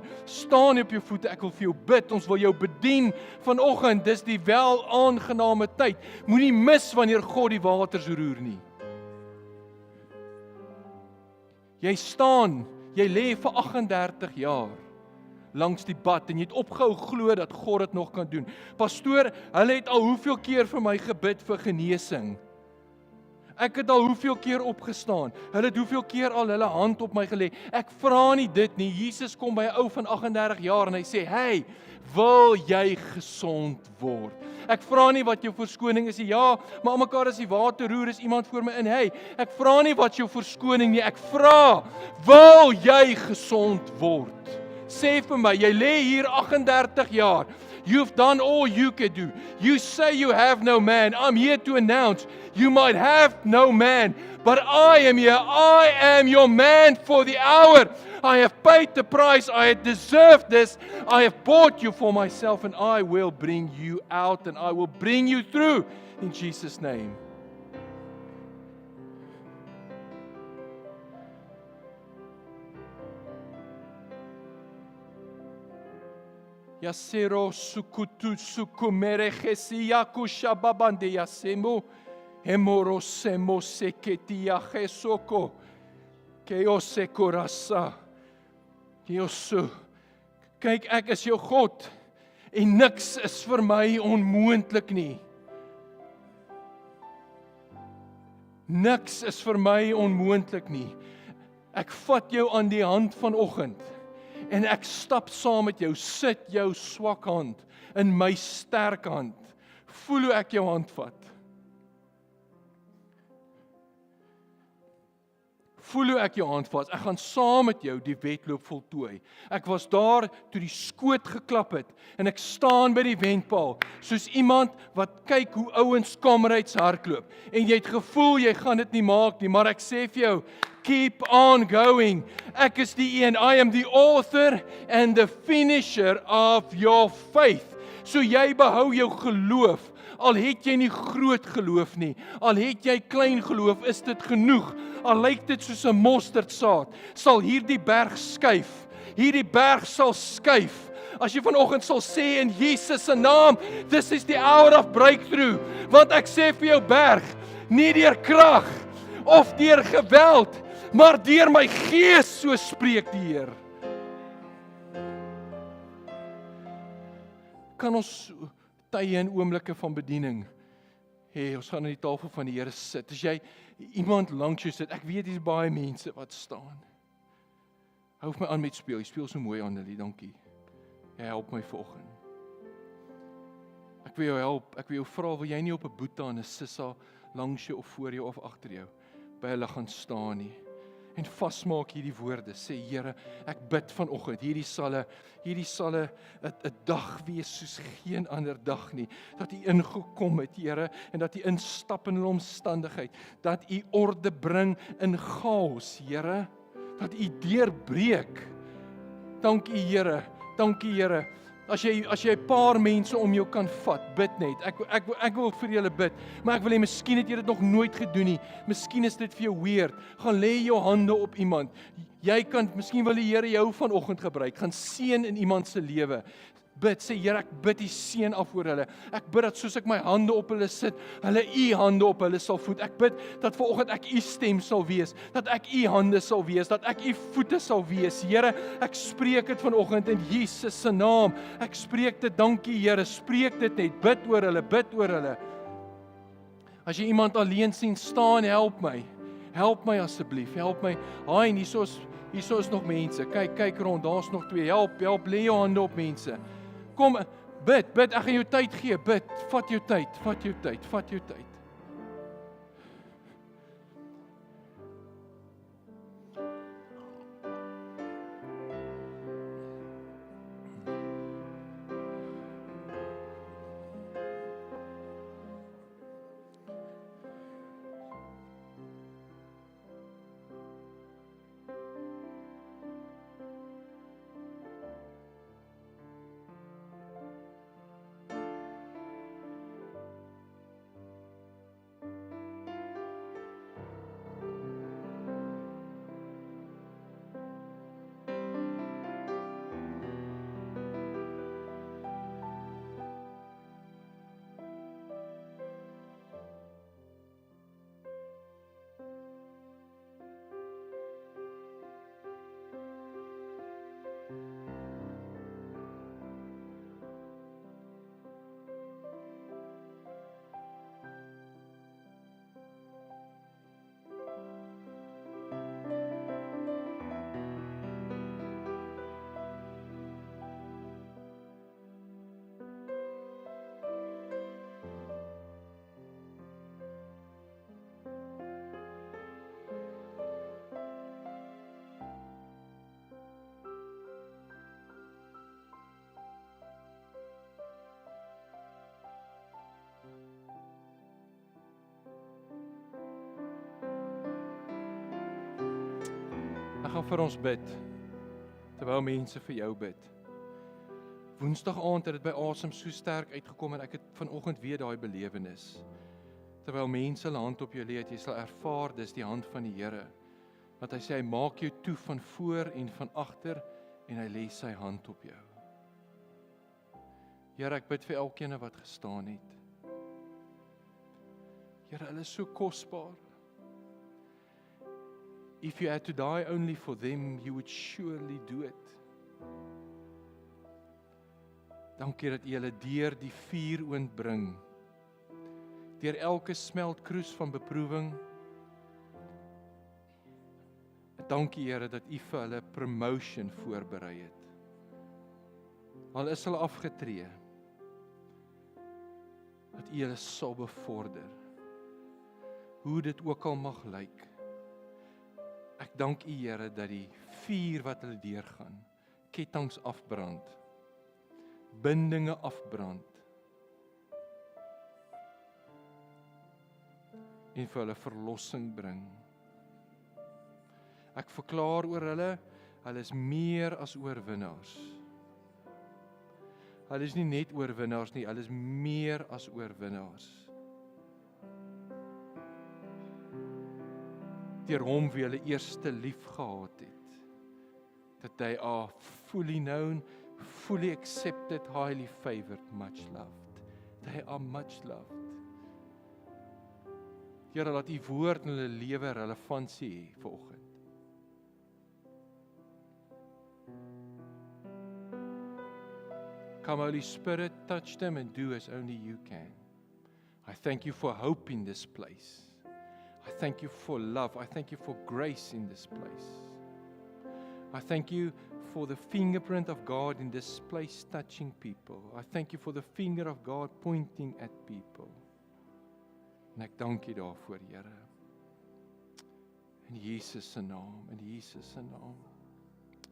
op jou voete. Ek wil vir jou bid. Ons wil jou bedien vanoggend. Dis die wel aangename tyd. Moenie mis wanneer God die waters roer nie. Jy staan, jy lê vir 38 jaar langs die bad en jy het opgehou glo dat God dit nog kan doen. Pastoor, hulle het al hoeveel keer vir my gebid vir genesing. Ek het al hoeveel keer opgestaan. Hulle het hoeveel keer al hulle hand op my gelê. Ek vra nie dit nie. Jesus kom by 'n ou van 38 jaar en hy sê, "Hey, wil jy gesond word?" Ek vra nie wat jou verskoning is nie. Ja, maar almekaar as die water roer is iemand voor my in. Hey, ek vra nie wat jou verskoning nie. Ek vra, wil jy gesond word? Sê vir my, jy lê hier 38 jaar. You've done all you could do. You say you have no man. I'm here to announce you might have no man, but I am here. I am your man for the hour. I have paid the price. I have deserved this. I have bought you for myself, and I will bring you out, and I will bring you through in Jesus' name. Yasero sukutu sukumere khesiyaku shababande yasemo hemoro semo seketia khesoko keose korasa. Jesus, kyk, ek is jou God en niks is vir my onmoontlik nie. Niks is vir my onmoontlik nie. Ek vat jou aan die hand vanoggend en ek stap saam met jou, sit jou swak hand in my sterk hand. Voel hoe ek jou hand vat. Voel hoe ek jou hand vat. Ek gaan saam met jou die wedloop voltooi. Ek was daar toe die skoot geklap het en ek staan by die wenpaal soos iemand wat kyk hoe ouens kamerads hardloop en jy het gevoel jy gaan dit nie maak nie, maar ek sê vir jou, keep on going. Ek is die een. I am the author and the finisher of your faith. So jy behou jou geloof. Al het jy nie groot geloof nie, al het jy klein geloof, is dit genoeg. Al lyk dit soos 'n mosterdsaad, sal hierdie berg skuif. Hierdie berg sal skuif. As jy vanoggend sal sê in Jesus se naam, this is the hour of breakthrough. Want ek sê vir jou berg, nie deur krag of deur geweld, maar deur my gees, so spreek die Heer. Kan ons tye en oomblikke van bediening hê, ons gaan aan die tafel van die Here sit. As jy iemand langs jou sit, ek weet hier's baie mense wat staan. Hou my aan met speel. Jy speel so mooi, Annelie, dankie. Jy help my vanoggend. Ek wil jou help. Ek wil jou vra, wil jy nie op 'n boeta en 'n sissa langs jou of voor jou of agter jou by hulle gaan staan nie? En vasmaak hierdie woorde. Sê, Here, ek bid vanoggend, hierdie sal 'n dag wees soos geen ander dag nie. Dat U ingekom het, Here, en dat U instap in 'n omstandigheid, dat U orde bring in chaos, Here, dat U deurbreek. Dankie, Here. Dankie, Here. As jy 'n paar mense om jou kan vat, bid net. Ek wil vir julle bid, maar ek wil hê miskien het jy dit nog nooit gedoen nie. Miskien is dit vir jou weird. Gaan lê jou hande op iemand. Miskien wil die Here jou vanoggend gebruik. Gaan seën in iemand se lewe. Bid, sê Here, ek bid die seën af oor hulle. Ek bid dat soos ek my hande op hulle sit, hulle U hande op hulle sal voed. Ek bid dat vanoggend ek U stem sal wees, dat ek U hande sal wees, dat ek U voete sal wees. Here, ek spreek dit vanoggend in Jesus se naam. Ek spreek dit, dankie Here, spreek dit net, bid oor hulle, bid oor hulle. As jy iemand alleen sien staan, help my asseblief, help my. Haai, hierso is nog mense. Kyk rond, daar's nog 2. Help, lê jou hande op mense. Kom, bid, ek gaan jou tyd gee, bid, vat jou tyd. gaan vir ons bid, terwyl mense vir jou bid. Woensdag aand het dit by Asem so sterk uitgekom en ek het vanoggend weer daai belewenis. Terwyl mense hulle hand op jou lê, jy sal ervaar dis die hand van die Here. Want hy sê hy maak jou toe van voor en van agter en hy lê sy hand op jou. Here, ek bid vir elkeen wat gestaan het. Here, hulle is so kosbaar. If you had to die only for them, you would surely do it. Dankie dat U hulle deur die vuuroond bring. Deur elke smeltkroes van beproewing. Dankie Here dat U vir hulle promotion voorberei het. Al is hulle afgetree, dat U hulle sal bevorder. Hoe dit ook al mag lyk. Ek dank U Here dat die vuur wat hulle deurgaan, kettinge afbrand, bindinge afbrand, en vir hulle verlossing bring. Ek verklaar oor hulle is meer as oorwinnaars. Hulle is nie net oorwinnaars nie, hulle is meer as oorwinnaars. Deur hom wie hulle eerste lief gehad het. That they are fully known, fully accepted, highly favored, much loved. They are much loved. Here, laat U woord in hulle lewe relevantie hê vanoggend. Come, Holy Spirit, touch them and do as only You can. I thank You for hope in this place. I thank You for love. I thank You for grace in this place. I thank You for the fingerprint of God in this place touching people. I thank You for the finger of God pointing at people. En ek dank U daarvoor, Here. In Jesus se naam, in Jesus se naam,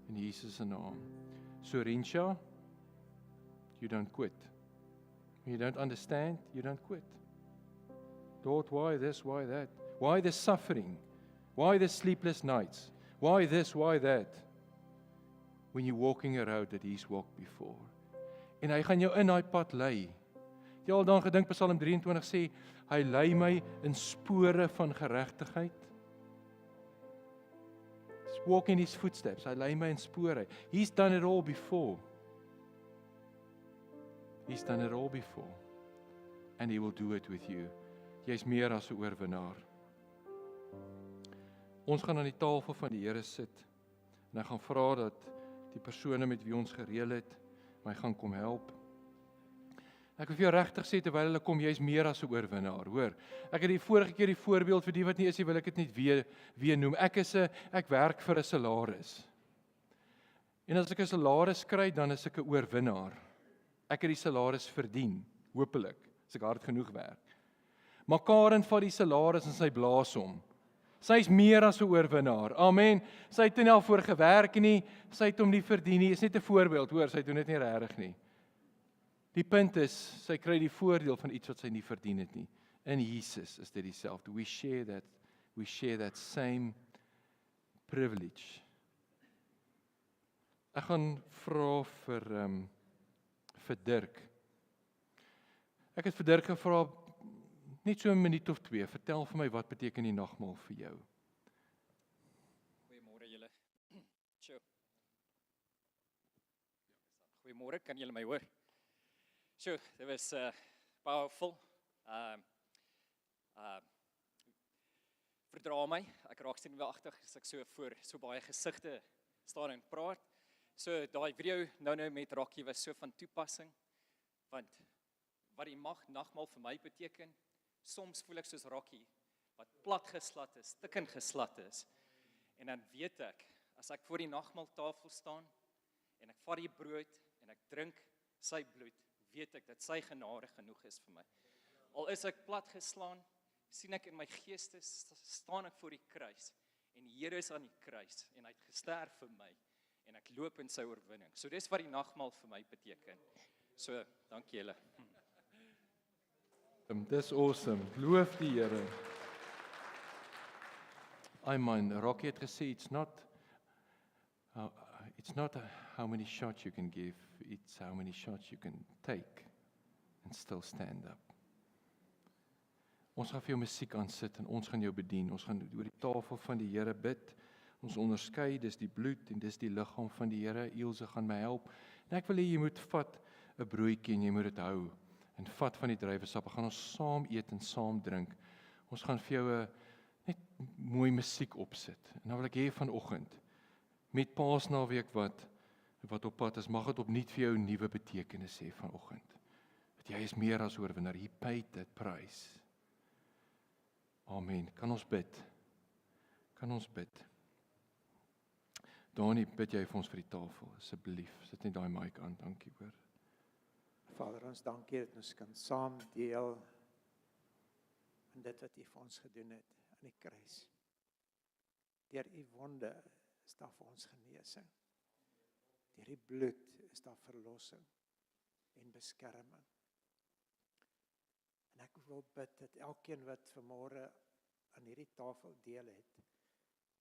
in Jesus se naam. So Rensha, you don't quit. When you don't understand, you don't quit. Lord, why this, why that? Why the suffering? Why the sleepless nights? Why this, why that? When you're walking a road that He's walked before. En hy gaan jou in daai pad lei. Jy al dan gedink Psalm 23 sê, hy lei my in spore van geregtigheid. Just walk in His footsteps. Hy lei my in spore. He's done it all before. He's done it all before. And He will do it with you. Jy's meer as 'n oorwinnaar. Ons gaan aan die tafel van die Here sit. En ek gaan vra dat die persone met wie ons gereël het, my gaan kom help. Ek wil vir jou regtig sê terwyl hulle kom, jy's meer as 'n oorwinnaar, hoor. Ek het die vorige keer die voorbeeld vir die wat nie is nie, wil ek dit net weer noem. Ek werk vir 'n salaris. En as ek 'n salaris kry, dan is ek 'n oorwinnaar. Ek het die salaris verdien, hopelik, as ek hard genoeg werk. Maar Karen vat die salaris en sy blaas hom. Sy is meer as 'n oorwinnaar. Amen. Sy het nie al voor gewerk nie, sy het hom nie verdien nie. Is net 'n voorbeeld, hoor, sy doen dit nie regtig nie. Die punt is, sy kry die voordeel van iets wat sy nie verdien het nie. In Jesus is dit dieselfde. We share that same privilege. Ek gaan vra vir Dirk. Ek het vir Dirk gevra, net so 'n minuut of 2, vertel vir my wat beteken die nagmaal vir jou. Goeiemôre julle. Sjoe. Goeiemôre, kan julle my hoor? Sjoe, dit was powerful. Verdra my, ek raak senuweeagtig as ek so voor so baie gesigte staan en praat. So daai video nou met Rocky was so van toepassing, want wat die nagmaal vir my beteken, soms voel ek soos Rocky, wat plat geslat is, stikkend geslat is, en dan weet ek, as ek voor die nagmaaltafel staan, en ek vat die brood, en ek drink sy bloed, weet ek dat sy genade genoeg is vir my. Al is ek plat geslaan, sien ek in my geeste, staan ek voor die kruis, en die Here is aan die kruis, en hy het gesterf vir my, en ek loop in sy oorwinning. So dis wat die nagmaal vir my beteken. So, dankie julle. Dis awesome. Loof die Here. I mean, Rocky het gesê, It's not how many shots you can give, it's how many shots you can take and still stand up. Ons gaan vir jou musiek aansit en ons gaan jou bedien. Ons gaan oor die tafel van die Here bid. Ons onderskei, dis die bloed en dis die liggaam van die Here. Ilse gaan my help. En ek wil hê jy moet vat 'n broodjie en jy moet dit hou. En vat van die druiwesap. Gaan ons saam eet en saam drink. Ons gaan vir jou net mooi musiek opsit. En dan wil ek hê vanoggend met Paasnaweek wat op pad is, mag dit opnuut vir jou 'n nuwe betekenis hê vanoggend. Dat jy is meer as oorwinnaar. He paid that price. Amen. Kan ons bid? Kan ons bid? Dani, bid jy vir ons vir die tafel, asseblief. Sit net daai mic aan, dankie hoor. Vader, ons dankie dat ons kan saam deel in dit wat U vir ons gedoen het aan die kruis. Deur U wonde is daar vir ons genesing. Deur die bloed is daar verlossing en beskerming. En ek wil bid dat elkeen wat vanmôre aan hierdie tafel deel het,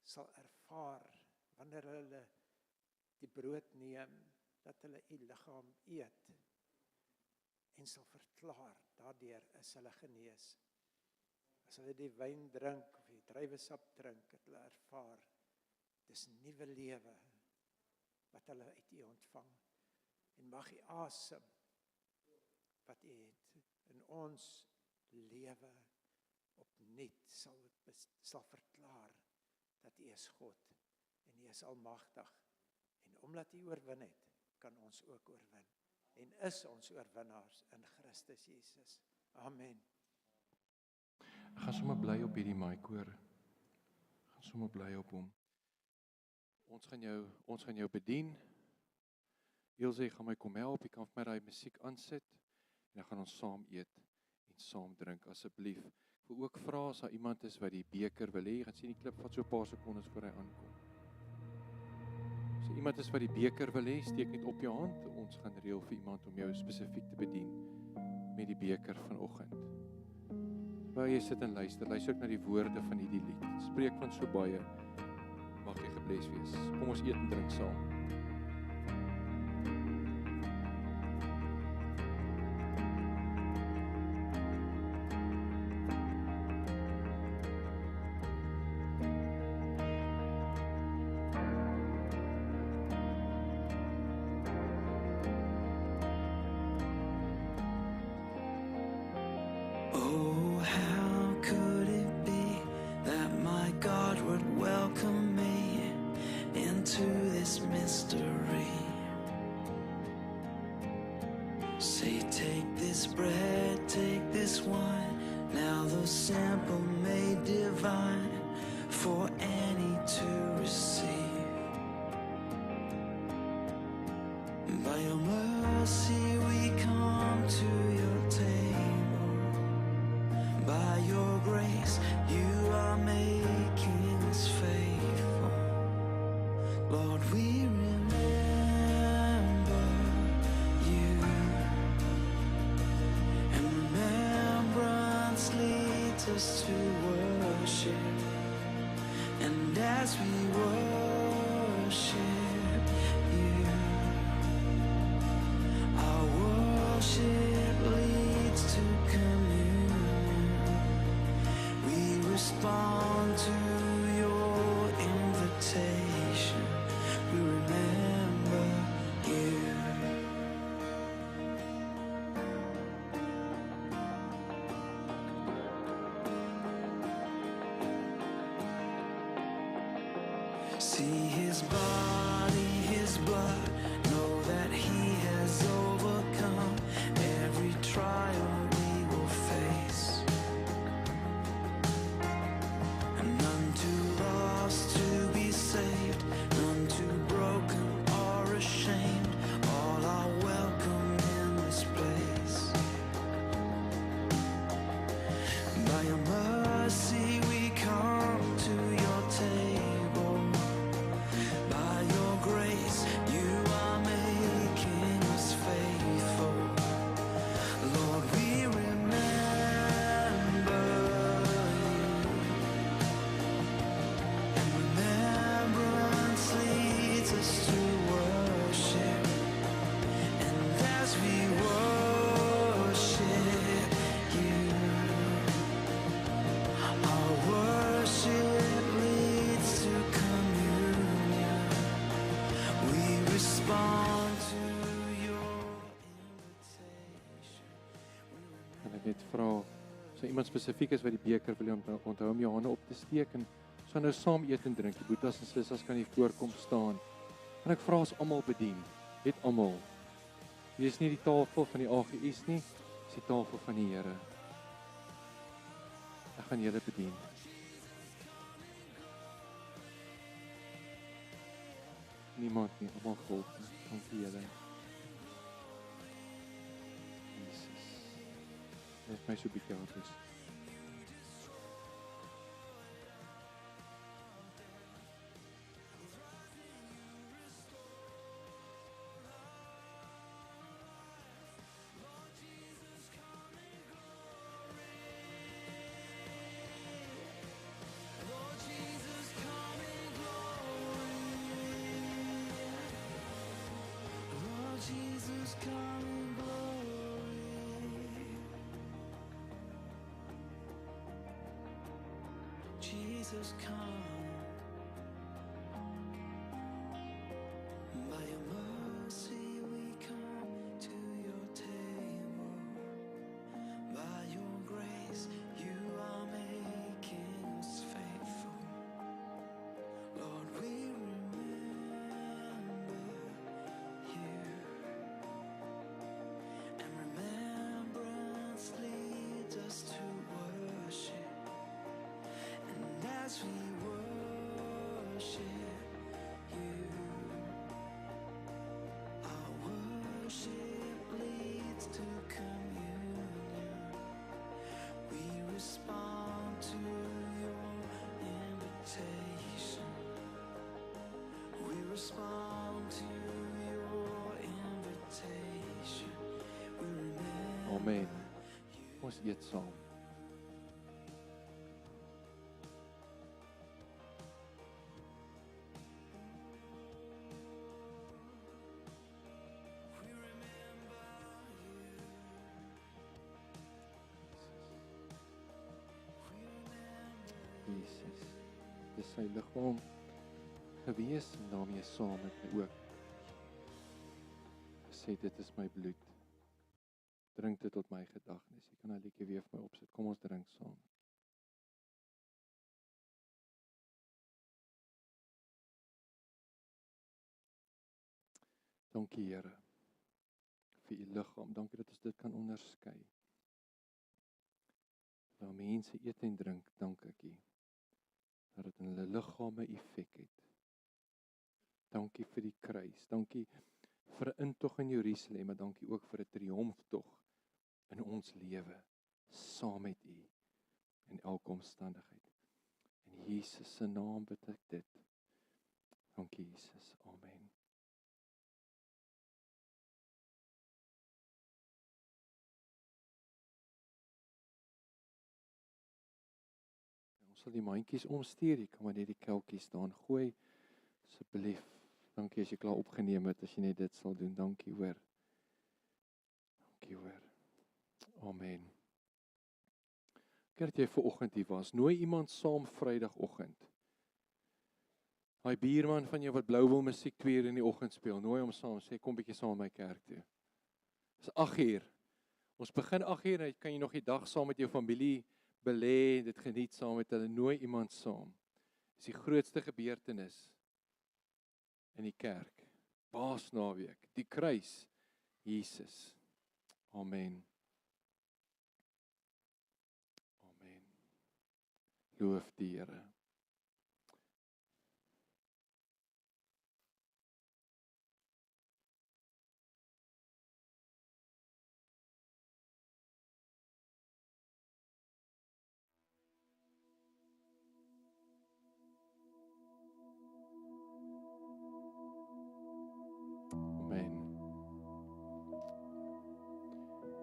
sal ervaar wanneer hulle die brood neem, dat hulle U liggaam eet en sal verklaar, daardeur is hulle genees. As hulle die wyn drink of die druiwesap drink, het hulle ervaar, dis nuwe lewe wat hulle uit U ontvang. En mag U asem wat U het in ons lewe opnuut sal verklaar dat U is God en U is almagtig. En omdat U oorwin het, kan ons ook oorwin. En is ons oorwinnaars in Christus Jesus. Amen. Ek gaan sommer bly op hierdie mic hoor. Ek gaan sommer bly op hom. Ons gaan jou bedien. Ilse gaan my kom help, jy kan vir my daai musiek aansit en dan gaan ons saam eet en saam drink asseblief. Ek wil ook vra as daar iemand is wat die beker wil hê, jy gaan sien die klip vat so 'n paar sekondes voor hy aankom. As iemand is wat die beker wil hê, steek net op jou hand. Ons gaan reël vir iemand om jou spesifiek te bedien met die beker vanoggend. Waar jy sit en luister ook na die woorde van hierdie lied. Spreek van so baie. Mag jy gebless wees. Kom ons eet en drink saam. Oh, how could it be that my God would welcome me into this mystery? Say, take this bread, take this wine, now though simple made divine, for any to receive. By your mercy we come to your table. By your grace, you are making us faithful. Lord, we remember you, and remembrance leads us to worship. And as we worship you, our worship leads to communion. We respond to your invitation. We remember you. See his body, his blood, know that he has overcome every trial we will face. And none too lost to be saved, none too broken or ashamed, all are welcome in this place. By your mercy we come to your table. By your grace you are making us faithful. respond to your invitation. En ek net vra, so iemand spesifiek is wat die beker wil onthou om jou hande op te steek en so nou saam eet en drink. Die boetas en sissas kan hier voorkom staan. En ek vra ons almal bedien, net almal. Hier is nie die tafel van die AGS nie, dis die tafel van die Here. Ek gaan julle bedien. Niemand nie, almal geholp. Dankie julle. Jesus. Dit is my so bietjie hartjes. Jesus, come in glory. Jesus, come. By your mercy we come to your table. By your grace you are making us faithful. Lord, we remember you. And remembrance leads us to worship. And as we worship you, our worship leads to communion. We respond to your invitation. We respond to your invitation. We remember. Amen. Ons eet saam. Jesus. Dis sy liggaam gewees en daarmee saam met my ook. Sê dit is my bloed. Drink dit tot my gedagtenis. Jy kan daai liedjie weer vir my opsit. Kom ons drink saam. Dankie Here vir u liggaam. Dankie dat ons dit kan onderskei. Waar mense eet en drink, dank ek U dat dit in hulle liggame effek het. Dankie vir die kruis. Dankie vir 'n intog in Jerusalem, maar dankie ook vir 'n triomftog in ons lewe saam met U in elke omstandigheid. In Jesus se naam bid ek dit. Dankie Jesus. Amen. Ons sal die mandjies omstuur. Jy kan maar net die kelkies staan gooi. Asseblief. Dankie as jy klaar opgeneem het, as jy net dit sal doen. Dankie hoor. Dankie hoor. Amen. Kyk jy vanoggend hier was. Nooi iemand saam Vrydagoggend. Daai buurman van jou wat Blouwil musiek 2 uur in die oggend speel, nooi hom saam, sê kom bietjie saam met my kerk toe. Dis 8 uur. Ons begin 8 uur en kan jy nog die dag saam met jou familie belê, dit geniet saam met hulle, nooi iemand saam. Dis die grootste gebeurtenis in die kerk. Paasnaweek, die kruis, Jesus. Amen. Amen. Loof die Here.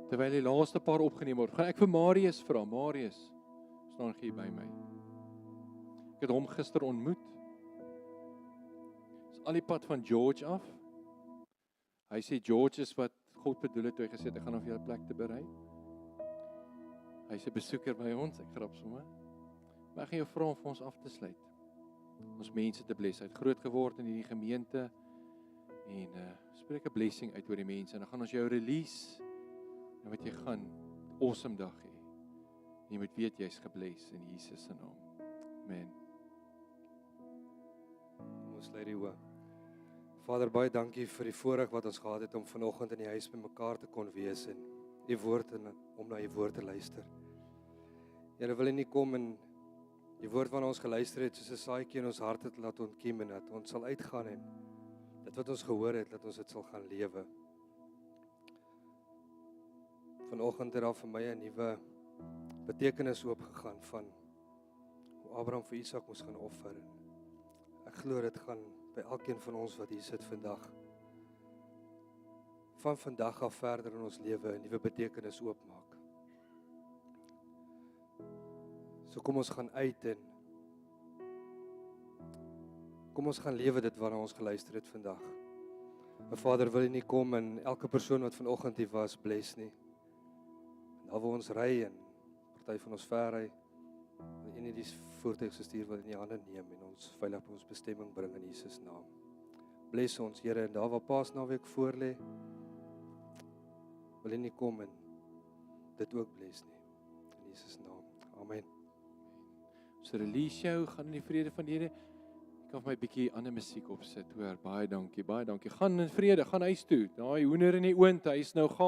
Terwyl die laaste paar opgeneem word, gaan ek vir Marius vra. Marius, staan hier by my. Ek het hom gister ontmoet. Dis al die pad van George af. Hy sê George is wat God bedoel het toe hy gesê het, ek gaan hom vir julle plek te berei. Hy's 'n besoeker by ons, ek grap sommer. Maar ek gaan jou vra om vir ons af te sluit. Ons mense te bless. Hy het groot geword in hierdie gemeente En spreek 'n blessing uit oor die mense en dan gaan ons jou release en wat jy gaan 'n awesome dag hê. Jy moet weet jy's gebless in Jesus se naam. Amen. Ons lê die oë. Vader, baie dankie vir die voorreg wat ons gehad het om vanoggend in die huis bymekaar te kon wees en U woord en om na U woord te luister. Here, wil U nie kom en die woord wat ons geluister het soos 'n saadjie in ons harte te laat ontkiem en dat ons sal uitgaan en dit wat ons gehoor het, dat ons dit sal gaan lewe. Vanoggend het daar vir my 'n nuwe betekenis oopgegaan van hoe Abraham vir Isak moes gaan offer. Ek glo dit gaan by elkeen van ons wat hier sit vandag van vandag af verder in ons lewe 'n nuwe betekenis oopmaak. So kom ons gaan uit en kom ons gaan lewe dit waarna ons geluister het vandag. My Vader, wil U nie kom en elke persoon wat vanoggend hier was bless nie. Daar waar ons ry en party van ons ver ry, wil U nie die voertuig se stuur wil in die hande neem en ons veilig by ons bestemming bring in Jesus naam. Bless ons, Here, en daar waar Paasnaweek voor lê, wil U nie kom en dit ook bless nie. In Jesus naam. Amen. So release jou, gaan in die vrede van die Here. Ek kan vir my 'n bietjie ander musiek opsit, hoor. Baie dankie, baie dankie. Gaan in vrede, gaan huis toe. Daai hoender in die oond, hy is nou gaar.